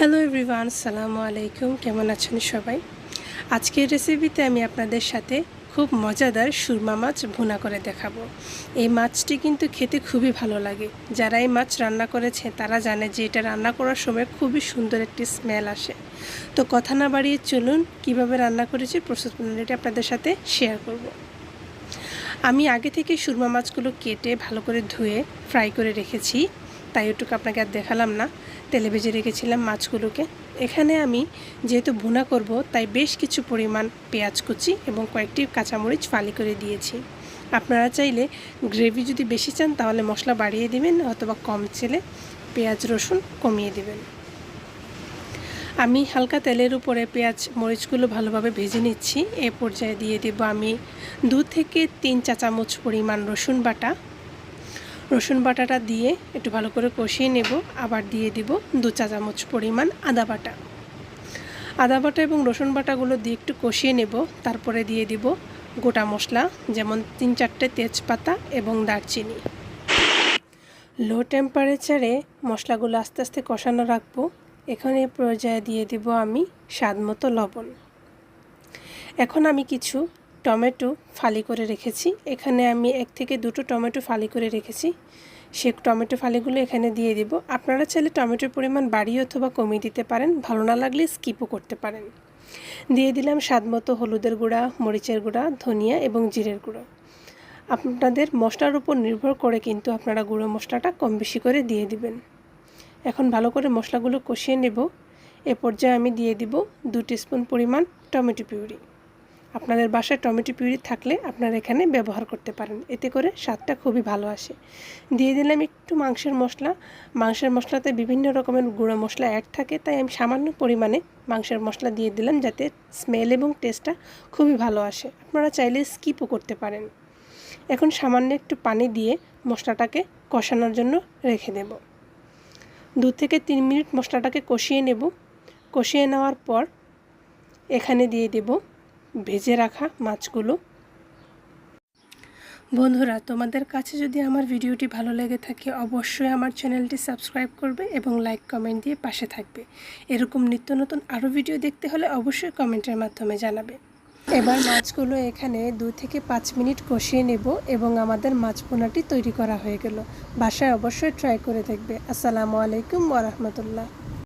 Hello everyone, আসসালামু আলাইকুম। কেমন আছেন সবাই? আজকের রেসিপিতে আমি আপনাদের সাথে খুব মজাদার সুরমা মাছ ভুনা করে দেখাবো। এই মাছটি কিন্তু খেতে খুবই ভালো লাগে। যারা এই মাছ রান্না করেছে তারা জানে যে এটা রান্না করার সময় খুবই সুন্দর একটি স্মেল আসে। তো কথা না বাড়িয়ে চলুন কিভাবে রান্না করেছি প্রস্তুত প্রণালীটি আপনাদের সাথে শেয়ার করব। আমি আগে থেকে সুরমা মাছগুলো কেটে ভালো করে ধুয়ে ফ্রাই করে রেখেছি, তাই ওটুকু আপনাকে আর দেখালাম না। তেলে ভেজে রেখেছিলাম মাছগুলোকে। এখানে আমি যেহেতু ভুনা করব তাই বেশ কিছু পরিমাণ পেঁয়াজ কুচি এবং কয়েকটি কাঁচামরিচ ফালি করে দিয়েছি। আপনারা চাইলে গ্রেভি যদি বেশি চান তাহলে মশলা বাড়িয়ে দিবেন, অথবা কম চাইলে পেঁয়াজ রসুন কমিয়ে দিবেন। আমি হালকা তেলের উপরে পেঁয়াজ মরিচগুলো ভালোভাবে ভেজে নিচ্ছি। এ পর্যায়ে দিয়ে দেব আমি 2 থেকে 3 চা চামচ পরিমাণ রসুন বাটা। রসুন বাটাটা দিয়ে একটু ভালো করে কষিয়ে নেব। আবার দিয়ে দিব 2 চা চামচ পরিমাণ আদা বাটা। আদা বাটা এবং রসুন বাটাগুলো দিয়ে একটু কষিয়ে নেব। তারপরে দিয়ে দিব গোটা মশলা, যেমন 3-4টে তেজপাতা এবং দারচিনি। লো টেম্পারেচারে মশলাগুলো আস্তে আস্তে কষানো রাখবো। এখানে পর্যায়ে দিয়ে দেব আমি স্বাদমতো লবণ। এখন আমি কিছু টমেটো ফালি করে রেখেছি। এখানে আমি 1 থেকে 2টো টমেটো ফালি করে রেখেছি। সে টমেটো ফালিগুলো এখানে দিয়ে দেব। আপনারা চাইলে টমেটোর পরিমাণ বাড়িয়ে অথবা কমিয়ে দিতে পারেন, ভালো না লাগলে স্কিপও করতে পারেন। দিয়ে দিলাম স্বাদমতো হলুদের গুঁড়া, মরিচের গুঁড়া, ধনিয়া এবং জিরের গুঁড়ো। আপনাদের মশলার উপর নির্ভর করে কিন্তু আপনারা গুঁড়ো মশলাটা কম বেশি করে দিয়ে দিবেন। এখন ভালো করে মশলাগুলো কষিয়ে নেব। এ পর্যায়ে আমি দিয়ে দিব 2 টিস্পুন পরিমাণ টমেটো পিউরি। আপনাদের বাসায় টমেটো পিউরি থাকলে আপনারা এখানে ব্যবহার করতে পারেন, এতে করে স্বাদটা খুবই ভালো আসে। দিয়ে দিলাম একটু মাংসের মশলা। মাংসের মশলাতে বিভিন্ন রকমের গুঁড়ো মশলা অ্যাড থাকে, তাই আমি সামান্য পরিমাণে মাংসের মশলা দিয়ে দিলাম, যাতে স্মেল এবং টেস্টটা খুবই ভালো আসে। আপনারা চাইলে স্কিপও করতে পারেন। এখন সামান্য একটু পানি দিয়ে মশলাটাকে কষানোর জন্য রেখে দেব। 2 থেকে 3 মিনিট মশলাটাকে কষিয়ে নেব। কষিয়ে নেওয়ার পর এখানে দিয়ে দেব ভেজে রাখা মাছগুলো। বন্ধুরা, তোমাদের কাছে যদি আমার ভিডিওটি ভালো লেগে থাকে অবশ্যই আমার চ্যানেলটি সাবস্ক্রাইব করবে এবং লাইক কমেন্ট দিয়ে পাশে থাকবে। এরকম নিত্য নতুন আরও ভিডিও দেখতে হলে অবশ্যই কমেন্টের মাধ্যমে জানাবে। এবার মাছগুলো এখানে 2 থেকে 5 মিনিট কষিয়ে নেব এবং আমাদের মাছ ভুনাটি তৈরি করা হয়ে গেল। বাসায় অবশ্যই ট্রাই করে দেখবে। আসসালামু আলাইকুম ওয়া রাহমাতুল্লাহ।